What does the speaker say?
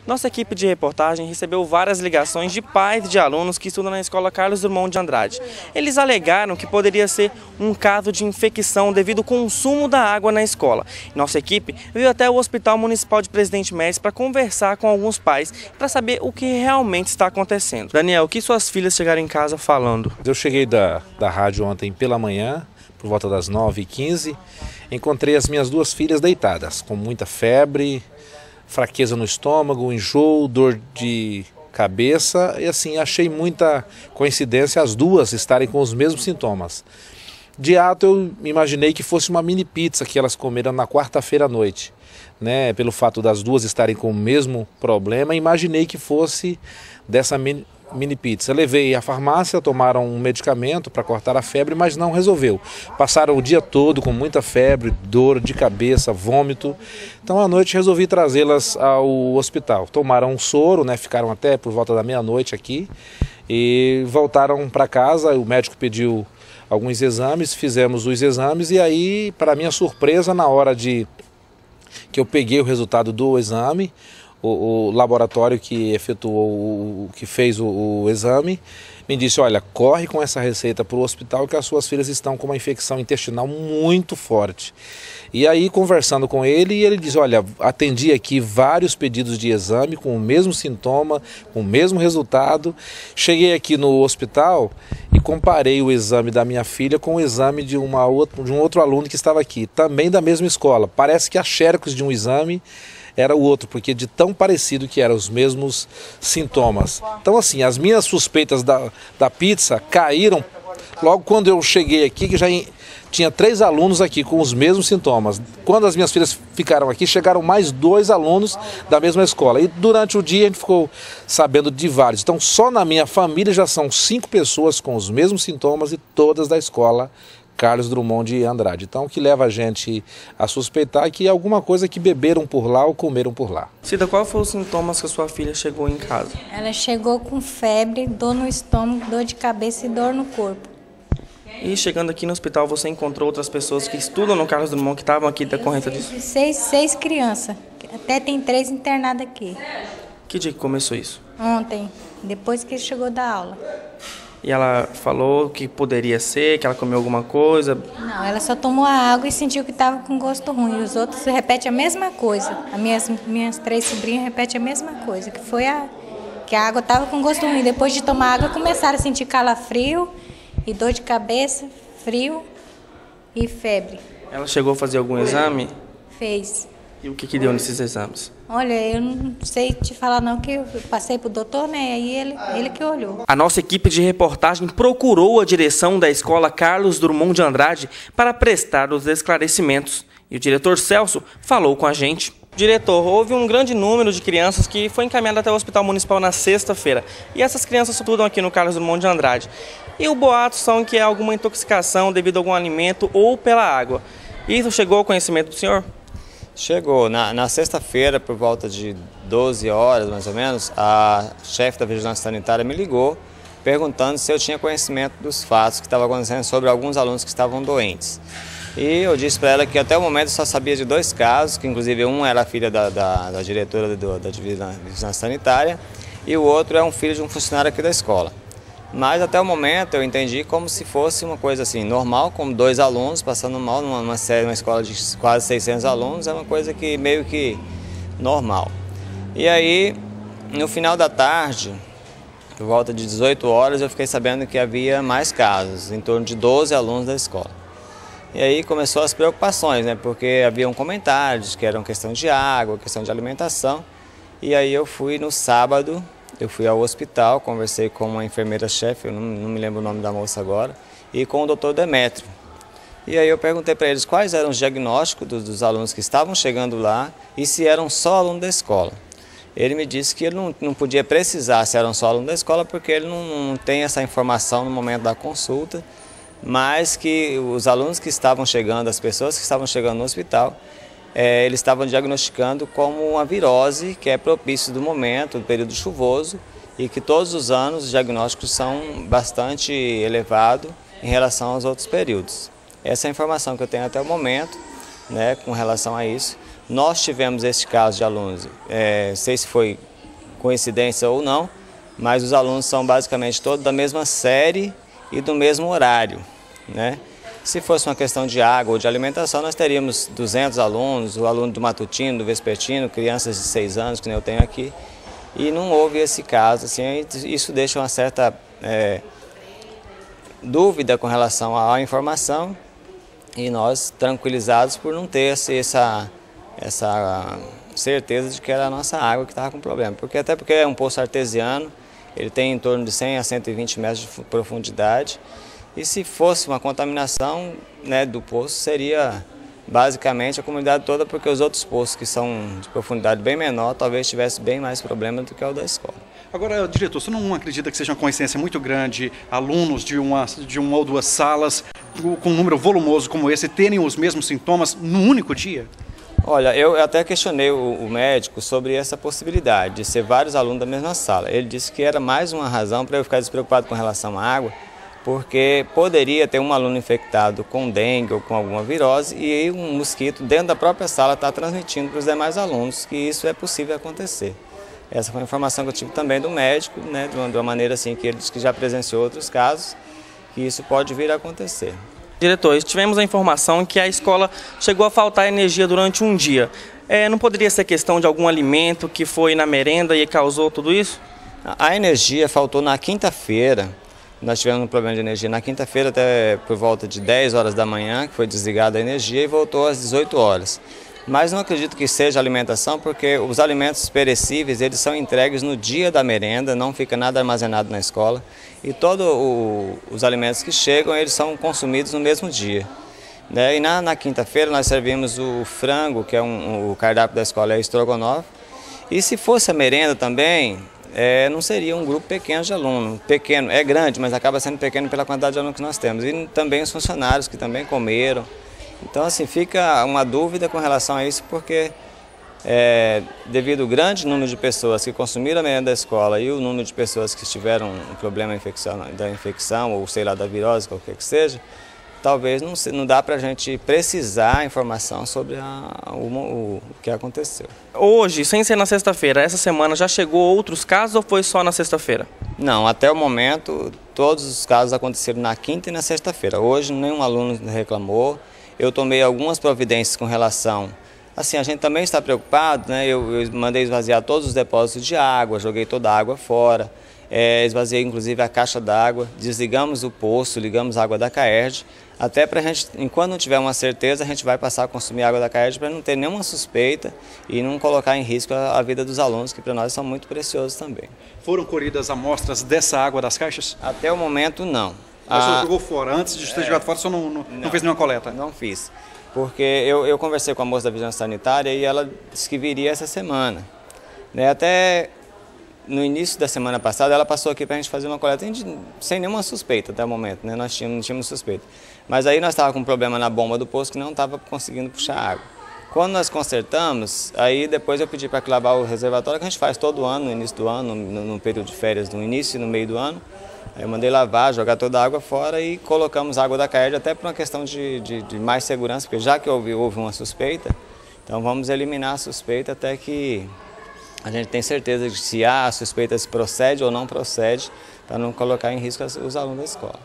Nossa equipe de reportagem recebeu várias ligações de pais de alunos que estudam na escola Carlos Drummond de Andrade. Eles alegaram que poderia ser um caso de infecção devido ao consumo da água na escola. Nossa equipe veio até o Hospital Municipal de Presidente Médici para conversar com alguns pais para saber o que realmente está acontecendo. Daniel, o que suas filhas chegaram em casa falando? Eu cheguei da rádio ontem pela manhã, por volta das 9h15, encontrei as minhas duas filhas deitadas, com muita febre, fraqueza no estômago, enjoo, dor de cabeça e assim, achei muita coincidência as duas estarem com os mesmos sintomas. De ato eu imaginei que fosse uma mini pizza que elas comeram na quarta-feira à noite, né? Pelo fato das duas estarem com o mesmo problema, imaginei que fosse dessa mini pizza. Levei à farmácia, tomaram um medicamento para cortar a febre, mas não resolveu. Passaram o dia todo com muita febre, dor de cabeça, vômito. Então à noite resolvi trazê-las ao hospital. Tomaram um soro, né? Ficaram até por volta da meia-noite aqui e voltaram para casa. O médico pediu alguns exames, fizemos os exames e aí, para minha surpresa, na hora que eu peguei o resultado do exame, o laboratório que efetuou, que fez o exame, me disse: olha, corre com essa receita para o hospital que as suas filhas estão com uma infecção intestinal muito forte. E aí, conversando com ele disse: olha, atendi aqui vários pedidos de exame com o mesmo sintoma, com o mesmo resultado. Cheguei aqui no hospital e comparei o exame da minha filha com o exame de um outro aluno que estava aqui, também da mesma escola. Parece que a xerox de um exame era o outro, porque de tão parecido que eram os mesmos sintomas. Então assim, as minhas suspeitas da pizza caíram logo quando eu cheguei aqui, que já tinha 3 alunos aqui com os mesmos sintomas. Quando as minhas filhas ficaram aqui, chegaram mais 2 alunos da mesma escola. E durante o dia a gente ficou sabendo de vários. Então só na minha família já são 5 pessoas com os mesmos sintomas e todas da escola Carlos Drummond de Andrade. Então o que leva a gente a suspeitar que alguma coisa que beberam por lá ou comeram por lá. Cida, qual foram os sintomas que a sua filha chegou em casa? Ela chegou com febre, dor no estômago, dor de cabeça e dor no corpo. E chegando aqui no hospital, você encontrou outras pessoas que estudam no Carlos Drummond que estavam aqui decorrente disso? Seis crianças, até tem 3 internadas aqui. Que dia que começou isso? Ontem, depois que chegou da aula. E ela falou que poderia ser, que ela comeu alguma coisa? Não, ela só tomou a água e sentiu que estava com gosto ruim. Os outros repetem a mesma coisa. As minhas 3 sobrinhas repetem a mesma coisa, que a água estava com gosto ruim. Depois de tomar água, começaram a sentir calafrio e dor de cabeça, frio e febre. Ela chegou a fazer algum exame? Fez. E o que deu nesses exames? Olha, eu não sei te falar não, que eu passei pro doutor, né? Aí ele que olhou. A nossa equipe de reportagem procurou a direção da escola Carlos Drummond de Andrade para prestar os esclarecimentos. E o diretor Celso falou com a gente. Diretor, houve um grande número de crianças que foi encaminhado até o Hospital Municipal na sexta-feira. E essas crianças estudam aqui no Carlos Drummond de Andrade. E o boato são que é alguma intoxicação devido a algum alimento ou pela água. Isso chegou ao conhecimento do senhor? Chegou. Na sexta-feira, por volta de 12 horas, mais ou menos, a chefe da Vigilância Sanitária me ligou perguntando se eu tinha conhecimento dos fatos que estavam acontecendo sobre alguns alunos que estavam doentes. E eu disse para ela que até o momento eu só sabia de 2 casos, que inclusive um era a filha da diretora da Vigilância Sanitária e o outro é um filho de um funcionário aqui da escola. Mas até o momento eu entendi como se fosse uma coisa assim, normal, como 2 alunos passando mal numa escola de quase 600 alunos, é uma coisa que meio que normal. E aí, no final da tarde, por volta de 18 horas, eu fiquei sabendo que havia mais casos, em torno de 12 alunos da escola. E aí começou as preocupações, né? Porque haviam comentários que eram questão de água, questão de alimentação. E aí eu fui no sábado. Eu fui ao hospital, conversei com uma enfermeira-chefe, eu não me lembro o nome da moça agora, e com o doutor Demétrio. E aí eu perguntei para eles quais eram os diagnósticos dos alunos que estavam chegando lá e se eram só alunos da escola. Ele me disse que ele não podia precisar se eram só alunos da escola porque ele não tem essa informação no momento da consulta, mas que os alunos que estavam chegando, as pessoas que estavam chegando no hospital, eles estavam diagnosticando como uma virose que é propício do momento, do período chuvoso, e que todos os anos os diagnósticos são bastante elevados em relação aos outros períodos. Essa é a informação que eu tenho até o momento, né, com relação a isso. Nós tivemos esse caso de alunos, sei se foi coincidência ou não, mas os alunos são basicamente todos da mesma série e do mesmo horário, né? Se fosse uma questão de água ou de alimentação, nós teríamos 200 alunos, o aluno do matutino, do vespertino, crianças de 6 anos, que nem eu tenho aqui, e não houve esse caso. Assim, isso deixa uma certa dúvida com relação à informação, e nós tranquilizados por não ter essa certeza de que era a nossa água que estava com problema. Até porque é um poço artesiano, ele tem em torno de 100 a 120 metros de profundidade, e se fosse uma contaminação, né, do poço, seria basicamente a comunidade toda, porque os outros poços que são de profundidade bem menor, talvez tivesse bem mais problema do que o da escola. Agora, diretor, você não acredita que seja uma coincidência muito grande alunos de uma ou duas salas com um número volumoso como esse terem os mesmos sintomas num único dia? Olha, eu até questionei o médico sobre essa possibilidade de ser vários alunos da mesma sala. Ele disse que era mais uma razão para eu ficar despreocupado com relação à água, porque poderia ter um aluno infectado com dengue ou com alguma virose e um mosquito dentro da própria sala está transmitindo para os demais alunos que isso é possível acontecer. Essa foi a informação que eu tive também do médico, né, de uma maneira assim que ele disse que já presenciou outros casos, que isso pode vir a acontecer. Diretor, tivemos a informação que a escola chegou a faltar energia durante um dia. Não poderia ser questão de algum alimento que foi na merenda e causou tudo isso? A energia faltou na quinta-feira. Nós tivemos um problema de energia na quinta-feira até por volta de 10 horas da manhã, que foi desligada a energia e voltou às 18 horas. Mas não acredito que seja alimentação, porque os alimentos perecíveis, eles são entregues no dia da merenda, não fica nada armazenado na escola. E todos os alimentos que chegam, eles são consumidos no mesmo dia. E na quinta-feira nós servimos o frango, que é o cardápio da escola, é estrogonofe. E se fosse a merenda também, não seria um grupo pequeno de alunos. Pequeno, é grande, mas acaba sendo pequeno pela quantidade de alunos que nós temos. E também os funcionários que também comeram. Então, assim, fica uma dúvida com relação a isso, porque devido ao grande número de pessoas que consumiram a merenda da escola e o número de pessoas que tiveram um problema da infecção ou, sei lá, da virose, qualquer que seja, talvez não dá para a gente precisar a informação sobre o que aconteceu. Hoje, sem ser na sexta-feira, essa semana já chegou outros casos ou foi só na sexta-feira? Não, até o momento, todos os casos aconteceram na quinta e na sexta-feira. Hoje, nenhum aluno reclamou. Eu tomei algumas providências com relação... Assim, a gente também está preocupado, né? Eu mandei esvaziar todos os depósitos de água, joguei toda a água fora, esvaziei inclusive a caixa d'água, desligamos o poço, ligamos a água da CAERJ, até para a gente, enquanto não tiver uma certeza, a gente vai passar a consumir água da CAERJ para não ter nenhuma suspeita e não colocar em risco a vida dos alunos, que para nós são muito preciosos também. Foram colhidas amostras dessa água das caixas? Até o momento, não. Mas você jogou fora, antes de ter jogado fora, você não fez nenhuma coleta? Não fiz, porque eu conversei com a moça da Vigilância Sanitária e ela disse que viria essa semana. Até no início da semana passada, ela passou aqui para a gente fazer uma coleta sem nenhuma suspeita até o momento, né? Nós não tínhamos suspeita. Mas aí nós estávamos com um problema na bomba do poço que não estava conseguindo puxar água. Quando nós consertamos, aí depois eu pedi para lavar o reservatório, que a gente faz todo ano, no início do ano, no período de férias, no início e no meio do ano. Aí eu mandei lavar, jogar toda a água fora e colocamos água da CAERJ até por uma questão de mais segurança, porque já que houve uma suspeita, então vamos eliminar a suspeita até que a gente tenha certeza de se a suspeita se procede ou não procede, para não colocar em risco os alunos da escola.